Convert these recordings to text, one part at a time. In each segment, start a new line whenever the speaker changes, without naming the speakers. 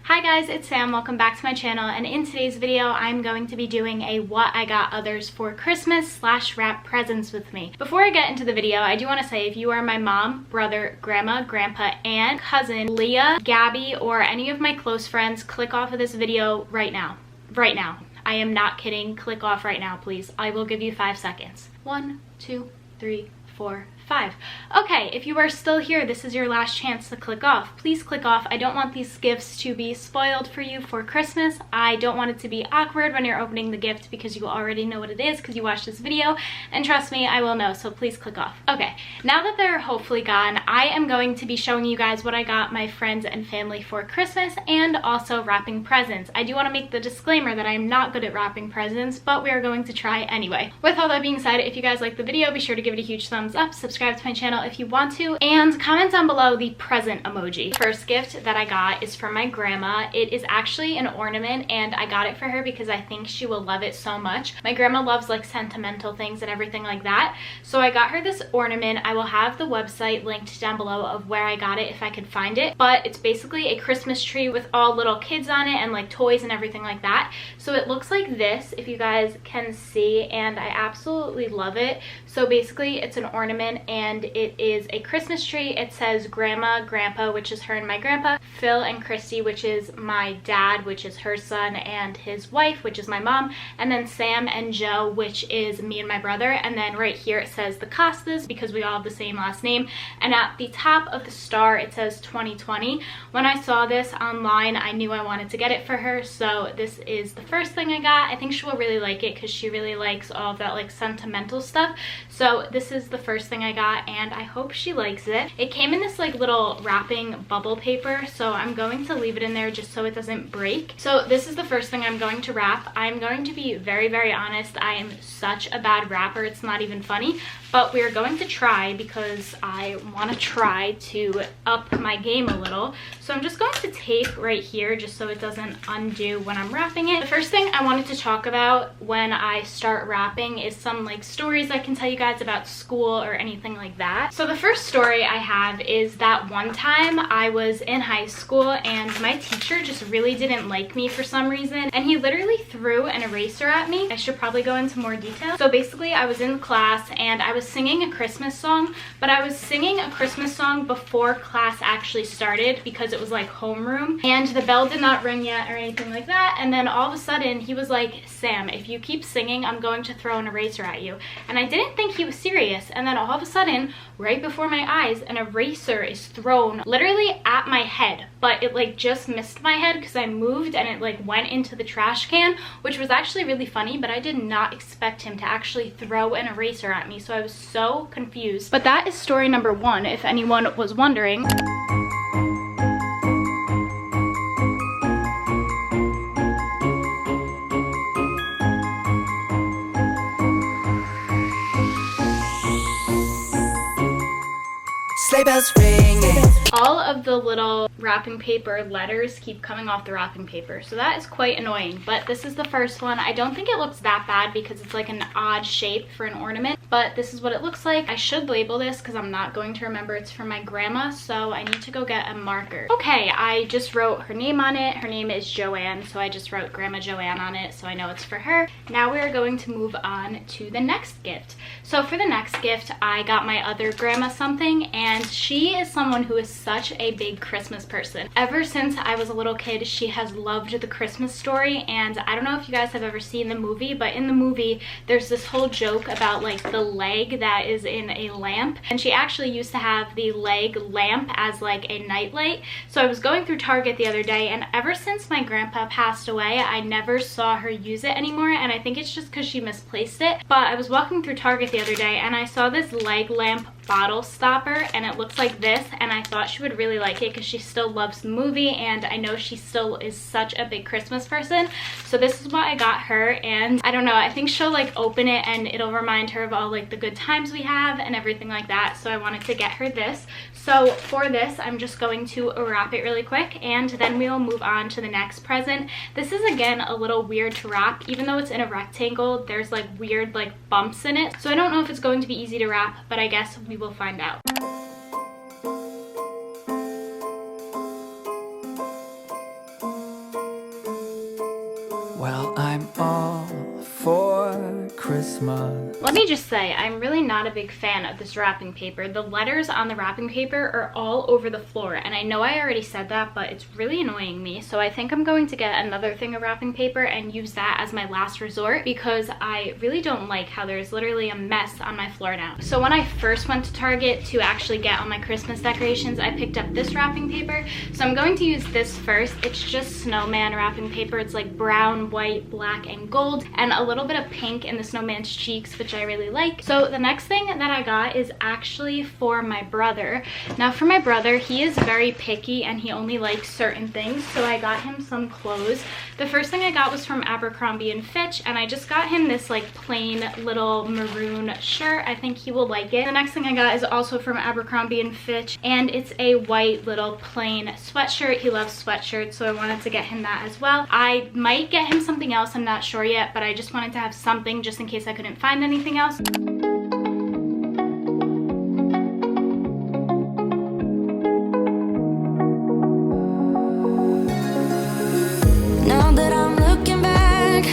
Hi guys, it's Sam. Welcome back to my channel, and in today's video I'm going to be doing a what I got others for Christmas / wrap presents with me. Before I get into the video, I do want to say if you are my mom, brother, grandma, grandpa, aunt, cousin, Leah, Gabby, or any of my close friends, click off of this video right now. Right now. I am not kidding. Click off right now, please. I will give you 5 seconds. 1, 2, 3, 4, 5. Okay, if you are still here, this is your last chance to click off. Please click off. I don't want these gifts to be spoiled for you for Christmas. I don't want it to be awkward when you're opening the gift because you already know what it is because you watched this video, and trust me, I will know, so please click off. Okay, now that they're hopefully gone, I am going to be showing you guys what I got my friends and family for Christmas and also wrapping presents. I do want to make the disclaimer that I am not good at wrapping presents, but we are going to try anyway. With all that being said, if you guys like the video, be sure to give it a huge thumbs up, subscribe to my channel if you want to, and comment down below the present emoji. The first gift that I got is from my grandma. It is actually an ornament, and I got it for her because I think she will love it so much. My grandma loves like sentimental things and everything like that, so I got her this ornament. I will have the website linked down below of where I got it if I could find it, but it's basically a Christmas tree with all little kids on it and like toys and everything like that. So it looks like this, if you guys can see, and I absolutely love it. So basically it's an ornament and it is a Christmas tree. It says Grandma, Grandpa, which is her and my grandpa, Phil and Christy, which is my dad, which is her son, and his wife, which is my mom, and then Sam and Joe, which is me and my brother. And then right here it says the Costas because we all have the same last name, and at the top of the star it says 2020. When I saw this online, I knew I wanted to get it for her, so this is the first thing I got. I think she will really like it because she really likes all of that like sentimental stuff. So this is the first thing I got, and I hope she likes it. It came in this like little wrapping bubble paper, so I'm going to leave it in there just so it doesn't break. So this is the first thing I'm going to wrap. I'm going to be very honest. I am such a bad wrapper, it's not even funny, but we're going to try because I want to try to up my game a little. So I'm just going to tape right here just so it doesn't undo when I'm wrapping it. The first thing I wanted to talk about when I start wrapping is some like stories I can tell you guys about school or anything like that. So the first story I have is that one time I was in high school and my teacher just really didn't like me for some reason, and he literally threw an eraser at me. I should probably go into more detail. So basically I was in class and I was singing a Christmas song, but I was singing a Christmas song before class actually started because it was like homeroom and the bell did not ring yet or anything like that. And then all of a sudden he was like, "Sam, if you keep singing, I'm going to throw an eraser at you." And I didn't think he was serious, and then all of a sudden right before my eyes an eraser is thrown literally at my head, but it like just missed my head because I moved and it like went into the trash can, which was actually really funny, but I did not expect him to actually throw an eraser at me, so I was so confused. But that is story number 1, if anyone was wondering.
Sleigh bells ringing.
All of the little wrapping paper letters keep coming off the wrapping paper, so that is quite annoying. But this is the first one. I don't think it looks that bad because it's like an odd shape for an ornament, but this is what it looks like. I should label this because I'm not going to remember it's from my grandma, so I need to go get a marker. Okay, I just wrote her name on it. Her name is Joanne, so I just wrote Grandma Joanne on it, so I know it's for her. Now we are going to move on to the next gift. So for the next gift, I got my other grandma something, and she is someone who is such a big Christmas person. Ever since I was a little kid, she has loved The Christmas Story, and I don't know if you guys have ever seen the movie, but in the movie there's this whole joke about like the leg that is in a lamp, and she actually used to have the leg lamp as like a nightlight. So I was going through Target the other day, and ever since my grandpa passed away, I never saw her use it anymore, and I think it's just because she misplaced it. But I was walking through Target the other day and I saw this leg lamp bottle stopper, and it looks like this, and I thought she would really like it because she still loves the movie, and I know she still is such a big Christmas person. So this is what I got her, and I don't know, I think she'll like open it and it'll remind her of all like the good times we have and everything like that, so I wanted to get her this. So for this, I'm just going to wrap it really quick, and then we'll move on to the next present. This is again a little weird to wrap. Even though it's in a rectangle, there's like weird like bumps in it, so I don't know if it's going to be easy to wrap, but I guess we will find out.
Well, I'm all for Christmas.
Let me just say, I'm really not a big fan of this wrapping paper. The letters on the wrapping paper are all over the floor, and I know I already said that, but it's really annoying me. So I think I'm going to get another thing of wrapping paper and use that as my last resort, because I really don't like how there's literally a mess on my floor now. So when I first went to Target to actually get all my Christmas decorations, I picked up this wrapping paper. So I'm going to use this first. It's just snowman wrapping paper. It's like brown, white, black, and gold, and a little bit of pink in the snowman's cheeks, which I really like. So the next thing that I got is actually for my brother. Now for my brother, he is very picky and he only likes certain things, so I got him some clothes. The first thing I got was from Abercrombie & Fitch, and I just got him this like plain little maroon shirt. I think he will like it. The next thing I got is also from Abercrombie & Fitch, and it's a white little plain sweatshirt. He loves sweatshirts, so I wanted to get him that as well. I might get him something else, I'm not sure yet, but I just wanted to have something just in case I couldn't find anything else.
Now that I'm looking back,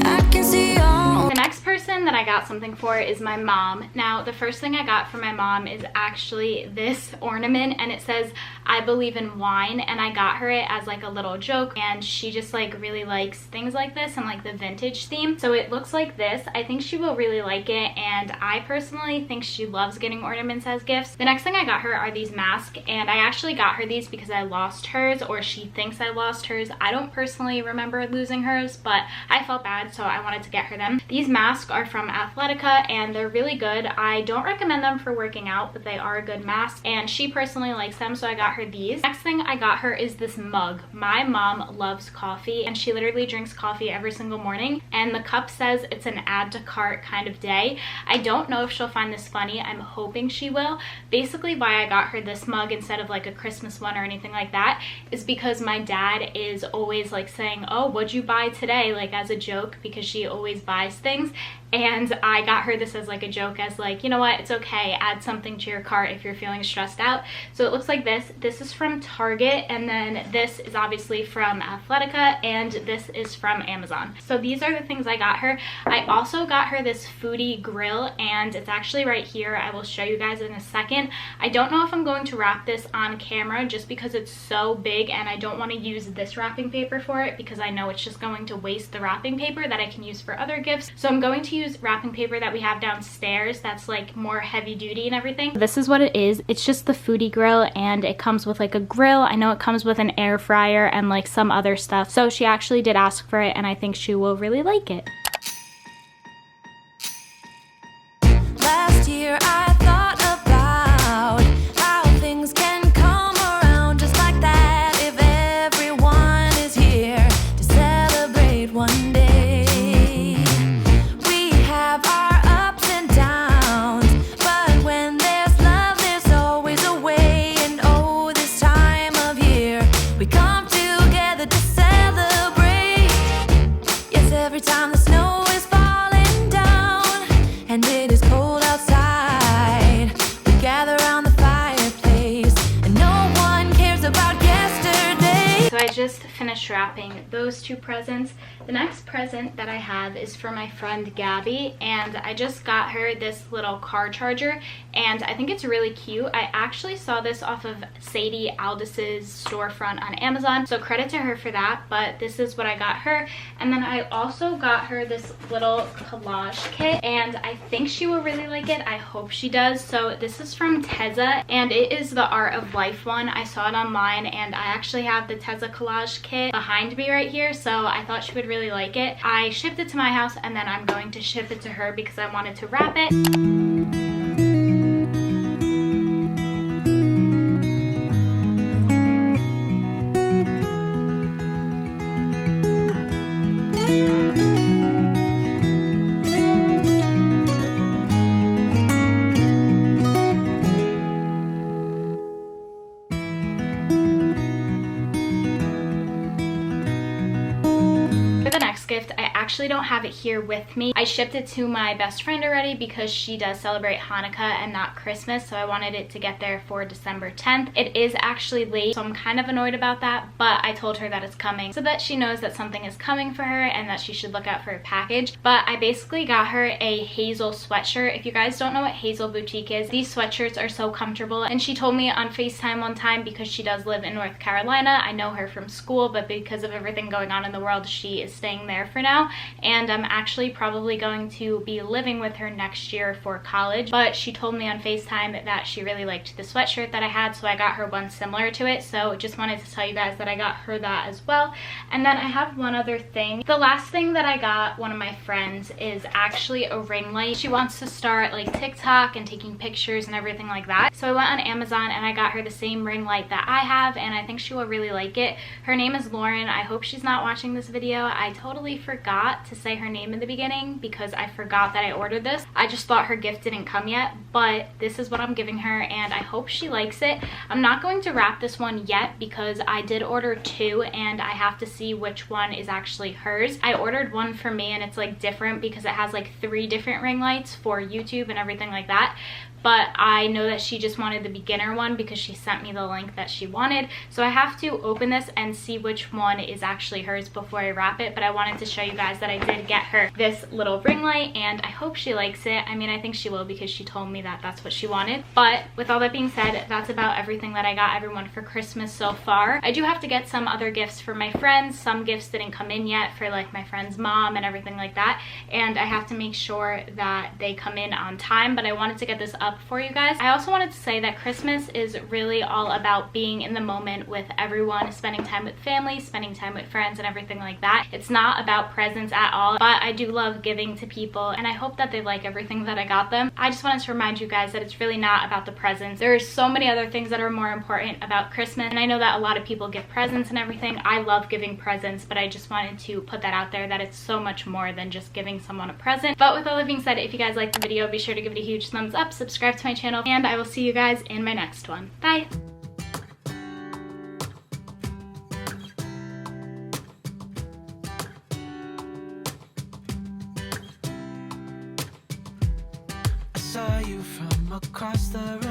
I can see all.
The next person that I got something for is my mom. Now the first thing I got for my mom is actually this ornament, and it says I believe in wine, and I got her it as like a little joke, and she just like really likes things like this and like the vintage theme. So it looks like this. I think she will really like it, and I personally think she loves getting ornaments as gifts. The next thing I got her are these masks, and I actually got her these because I lost hers, or she thinks I lost hers. I don't personally remember losing hers, but I felt bad, so I wanted to get her them. These masks are from Athletica, and they're really good. I don't recommend them for working out, but they are a good mask, and she personally likes them, so I got her these. Next thing I got her is this mug. My mom loves coffee, and she literally drinks coffee every single morning, and the cup says it's an add to cart kind of day. I don't know if she'll find this funny. I'm hoping she will. Basically why I got her this mug instead of like a Christmas one or anything like that is because my dad is always like saying, oh, what'd you buy today, like as a joke, because she always buys things. And I got her this as like a joke, as like, you know what, it's okay, add something to your cart if you're feeling stressed out. So it looks like this. This is from Target, and then this is obviously from Athletica, and this is from Amazon. So these are the things I got her. I also got her this foodie grill, and it's actually right here. I will show you guys in a second. I don't know if I'm going to wrap this on camera just because it's so big, and I don't want to use this wrapping paper for it because I know it's just going to waste the wrapping paper that I can use for other gifts. So I'm going to use wrapping paper that we have downstairs that's like more heavy duty and everything. This is what it is. It's just the foodie grill, and it comes with like a grill. I know it comes with an air fryer and like some other stuff. So she actually did ask for it, and I think she will really like it.
Last year I thought about how things can come around just like that if everyone is here to celebrate one day. We have our ups and downs, but when there's love there's always a way. And oh, this time of year we come together to celebrate. Yes, every time the snow is falling down and it is cold outside, we gather around the fireplace and no one cares about yesterday.
So I just finished wrapping those two presents. The next present that I have is for my friend Gabby, and I just got her this little car charger, and I think it's really cute. I actually saw this off of Sadie Aldis's storefront on Amazon, so credit to her for that, but this is what I got her. And then I also got her this little collage kit, and I think she will really like it. I hope she does. So this is from Tezza, and it is the Art of Life one. I saw it online, and I actually have the Tezza collage kit behind me right here, so I thought she would really like it. I shipped it to my house, and then I'm going to ship it to her because I wanted to wrap it. Gift, I actually don't have it here with me. I shipped it to my best friend already because she does celebrate Hanukkah and not Christmas, so I wanted it to get there for December 10th. It is actually late, so I'm kind of annoyed about that, but I told her that it's coming so that she knows that something is coming for her and that she should look out for a package. But I basically got her a Hazel sweatshirt. If you guys don't know what Hazel Boutique is, these sweatshirts are so comfortable, and she told me on FaceTime one time, because she does live in North Carolina. I know her from school, but because of everything going on in the world, she is staying there for now, and I'm actually probably going to be living with her next year for college. But she told me on FaceTime that she really liked the sweatshirt that I had, so I got her one similar to it. So just wanted to tell you guys that I got her that as well. And then I have one other thing. The last thing that I got one of my friends is actually a ring light. She wants to start like TikTok and taking pictures and everything like that. So I went on Amazon and I got her the same ring light that I have, and I think she will really like it. Her name is Lauren. I hope she's not watching this video. I totally forgot to say her name in the beginning because I forgot that I ordered this. I just thought her gift didn't come yet, but this is what I'm giving her, and I hope she likes it. I'm not going to wrap this one yet because I did order two and I have to see which one is actually hers. I ordered one for me and it's like different because it has like 3 different ring lights for YouTube and everything like that. But I know that she just wanted the beginner one because she sent me the link that she wanted. So I have to open this and see which one is actually hers before I wrap it. But I wanted to show you guys that I did get her this little ring light, and I hope she likes it. I mean, I think she will because she told me that that's what she wanted. But with all that being said, that's about everything that I got everyone for Christmas so far. I do have to get some other gifts for my friends. Some gifts didn't come in yet for like my friend's mom and everything like that. And I have to make sure that they come in on time. But I wanted to get this up for you guys. I also wanted to say that Christmas is really all about being in the moment with everyone, spending time with family, spending time with friends and everything like that. It's not about presents at all, but I do love giving to people, and I hope that they like everything that I got them. I just wanted to remind you guys that it's really not about the presents. There are so many other things that are more important about Christmas, and I know that a lot of people give presents and everything. I love giving presents, but I just wanted to put that out there that it's so much more than just giving someone a present. But with all that being said, if you guys liked the video, be sure to give it a huge thumbs up, subscribe to my channel, and I will see you guys in my next one. Bye!
I saw you from across the